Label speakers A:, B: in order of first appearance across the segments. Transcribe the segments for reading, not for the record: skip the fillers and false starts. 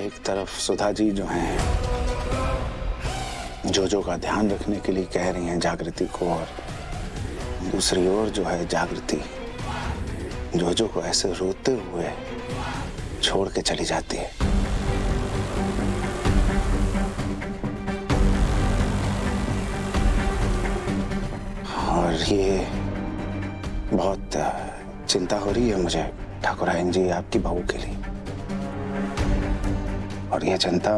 A: एक तरफ सुधा जी जो हैं जोजो का ध्यान रखने के लिए कह रही हैं जागृति को, और दूसरी ओर जो है जागृति जोजो को ऐसे रोते हुए छोड़ के चली जाती है। और ये बहुत चिंता हो रही है मुझे ठाकुरायन जी आपकी बहू के लिए, और ये चिंता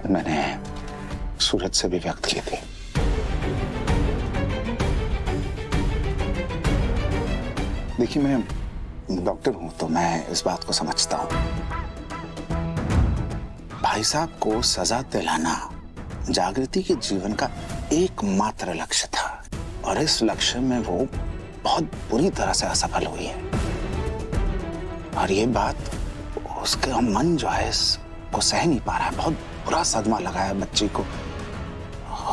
A: मैंने सूरज से भी व्यक्त की थी। देखिए मैं डॉक्टर हूं तो मैं इस बात को समझता हूं। भाई साहब को सजा दिलाना जागृति के जीवन का एकमात्र लक्ष्य था, और इस लक्ष्य में वो बहुत बुरी तरह से असफल हुई है। और ये बात उसका मन जो है इसको सह नहीं पा रहा है, बहुत बुरा सदमा लगा है बच्ची को।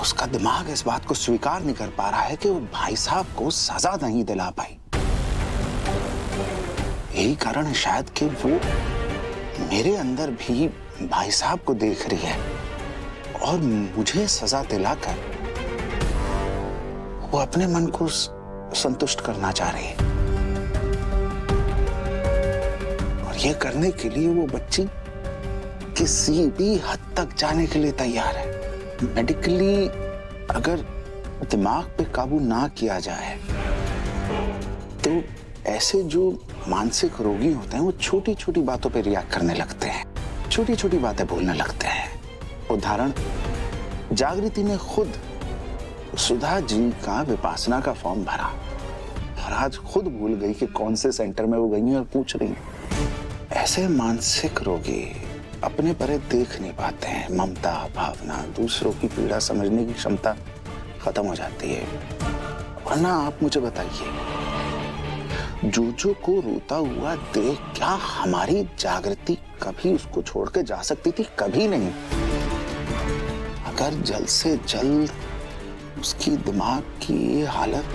A: उसका दिमाग इस बात को स्वीकार नहीं कर पा रहा है कि वो भाई साहब को सजा नहीं दिला पाई। यही कारण है शायद कि वो मेरे अंदर भी भाई साहब को देख रही है और मुझे सजा दिलाकर वो अपने मन को संतुष्ट करना चाह रही है। और ये करने के लिए वो बच्ची किसी भी हद तक जाने के लिए तैयार है। मेडिकली अगर दिमाग पे काबू ना किया जाए तो ऐसे जो मानसिक रोगी होते हैं वो छोटी छोटी बातों पे रिएक्ट करने लगते हैं, छोटी छोटी बातें बोलने लगते हैं। उदाहरण, जागृति ने खुद सुधा जी का विपासना का फॉर्म भरा और आज खुद भूल गई कि कौन से सेंटर में वो गई है और पूछ रही है। ऐसे मानसिक रोगी अपने परे देख नहीं पाते हैं। ममता भावना, दूसरों की पीड़ा समझने की क्षमता खत्म हो जाती है। वरना आप मुझे बताइए, जोजो को रोता हुआ देख क्या हमारी जागृति कभी उसको छोड़ के जा सकती थी? कभी नहीं। अगर जल्द से जल्द उसकी दिमाग की ये हालत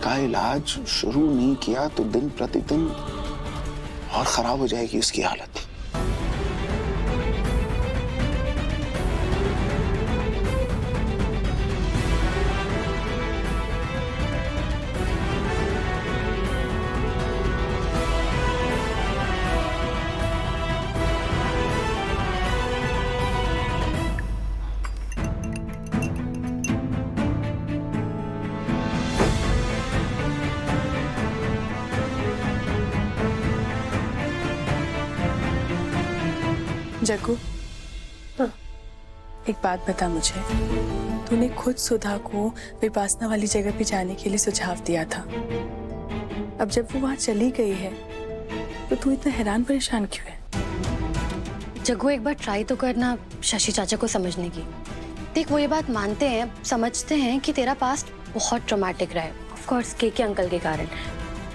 A: का इलाज शुरू नहीं किया तो दिन प्रतिदिन और खराब हो जाएगी उसकी हालत।
B: जग्गू, एक बात बता मुझे, तूने खुद सुधा को विपासना वाली जगह पे जाने के लिए सुझाव दिया था। अब जब वो वहां चली गई है तो तू इतना हैरान परेशान क्यों है?
C: जग्गू, एक बार ट्राई तो करना शशि चाचा को समझने की। देख, वो ये बात मानते हैं, समझते हैं कि तेरा पास्ट बहुत ट्रॉमेटिक रहा है, ऑफ कोर्स के अंकल के कारण,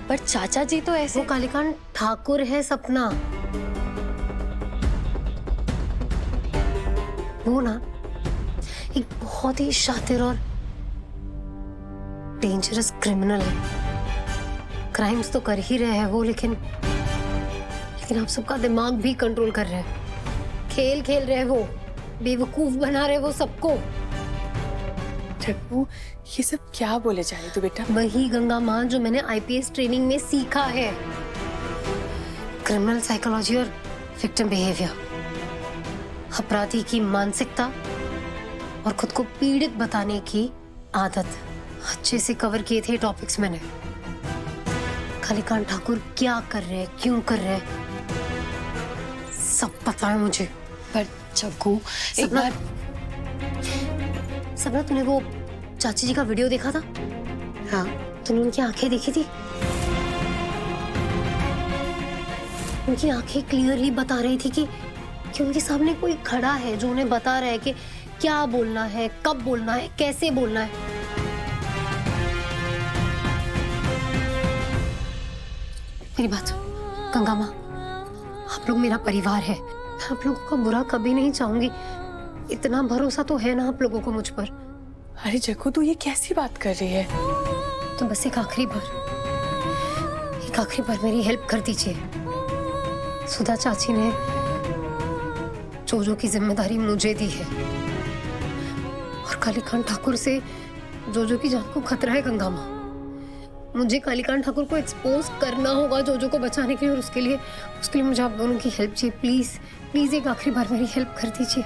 C: पर चाचा जी तो ऐसे।
D: वो कालीकांत ठाकुर है सपना, वो ना एक बहुत ही शातिर और डेंजरस क्रिमिनल है। क्राइम्स तो कर ही रहे हैं वो, लेकिन आप सबका दिमाग भी कंट्रोल कर रहे हैं। खेल खेल रहे हैं वो, बेवकूफ बना रहे वो सबको।
B: जग्गू, ये सब क्या बोले जा रही तू बेटा?
D: वही गंगा माँ जो मैंने आईपीएस ट्रेनिंग में सीखा है, क्रिमिनल साइकोलॉजी और विक्टिम बिहेवियर, अपराधी की मानसिकता और खुद को पीड़ित बताने की आदत। अच्छे से कवर किए थे टॉपिक्स मैंने। कालीकांत ठाकुर क्या कर रहे हैं, क्यों कर रहे हैं, सब पता है मुझे।
C: पर जग्गू, एक बार
D: सपना, तूने वो चाची जी का वीडियो देखा था? हाँ, तूने उनकी आंखें देखी थी? उनकी आंखें क्लियरली बता रही थी कि उनके सामने कोई खड़ा है जो उन्हें बता रहा है कि क्या बोलना है, कब बोलना है, कैसे बोलना है। मेरी बात सुन गंगा माँ, आप लोग मेरा परिवार है, मैं आप लोगों का बुरा कभी नहीं चाहूंगी। इतना भरोसा तो है ना आप लोगों को मुझ पर।
B: अरे जग्गू, तू ये कैसी बात कर रही है?
D: तो बस एक आखिरी बार मेरी हेल्प कर दीजिए। सुधा चाची ने जोजो की जिम्मेदारी मुझे दी है और कालीकांत ठाकुर से जोजो की जान को खतरा है गंगा माँ। मुझे कालीकांत ठाकुर को एक्सपोज करना होगा जोजो को बचाने के लिए, और उसके लिए मुझे आप दोनों की हेल्प चाहिए। प्लीज प्लीज एक आखिरी बार मेरी हेल्प कर दीजिए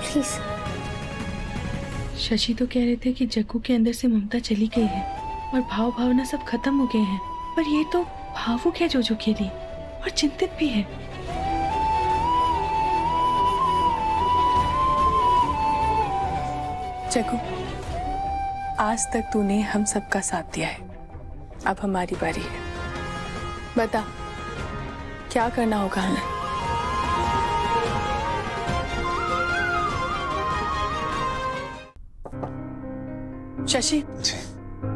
D: प्लीज।
B: शशि तो कह रहे थे कि जग्गू के अंदर से ममता चली गई है और भाव भावना सब खत्म हो गए हैं, पर ये तो भावुक है जोजो के लिए और चिंतित भी है। जग्गू, आज तक तूने हम सबका साथ दिया है, अब हमारी बारी है। बता क्या करना होगा हमें? शशि
A: जी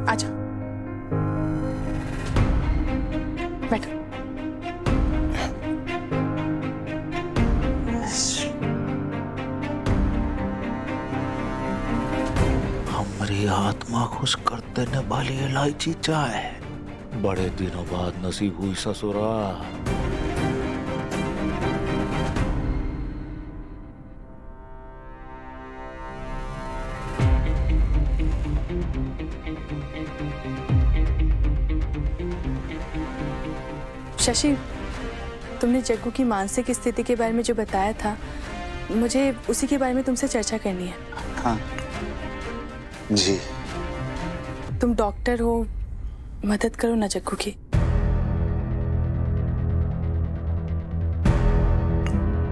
B: आजा, बैठो।
E: हमारी आत्मा खुश कर देने वाली इलायची चाय, बड़े दिनों बाद नसीब हुई ससुरा।
B: शशि, तुमने जग्गू की मानसिक स्थिति के बारे में जो बताया था, मुझे उसी के बारे में तुमसे चर्चा करनी है।
A: हाँ जी।
B: तुम डॉक्टर हो, मदद करो ना जग्गू की।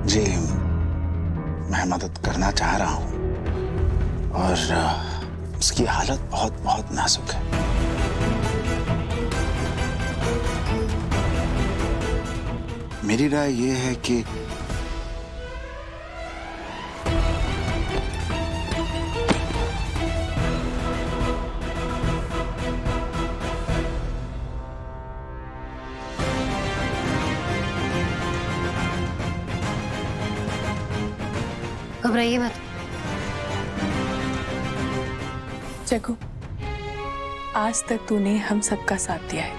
A: जी मैं मदद करना चाह रहा हूं और उसकी हालत बहुत बहुत नाजुक है। मेरी राय ये है कि
D: घबराइए मत।
B: जग्गू, आज तक तूने हम सबका साथ दिया है,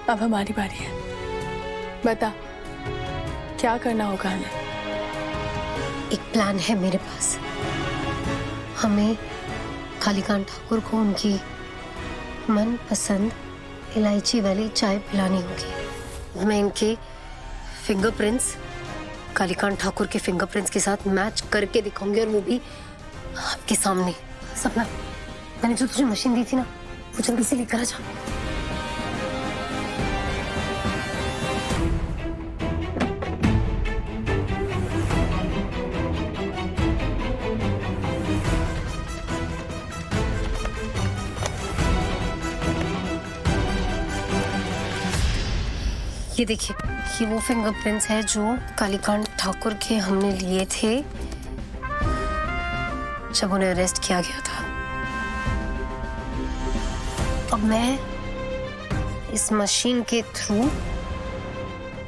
B: अब हमारी बारी है। बता क्या करना होगा हमें?
D: एक प्लान है मेरे पास। हमें कालीकांत ठाकुर को उनकी मनपसंद इलायची वाली चाय पिलानी होगी। मैं इनके फिंगरप्रिंट्स कालीकांत ठाकुर के फिंगरप्रिंट्स के साथ मैच करके दिखाऊंगी, और वो भी आपके सामने। सपना, मैंने जो तुझे मशीन दी थी ना, वो जल्दी से लेकर आ जा। ये देखिए, ये वो फिंगरप्रिंट्स है जो कालीकांत ठाकुर के हमने लिए थे जब उन्हें अरेस्ट किया गया था। अब मैं इस मशीन के थ्रू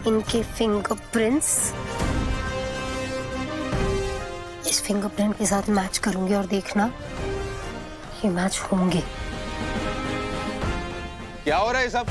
D: इनके फिंगरप्रिंट्स इस फिंगरप्रिंट के साथ मैच करूंगी, और देखना ये मैच होंगे।
F: क्या हो रहा है सब?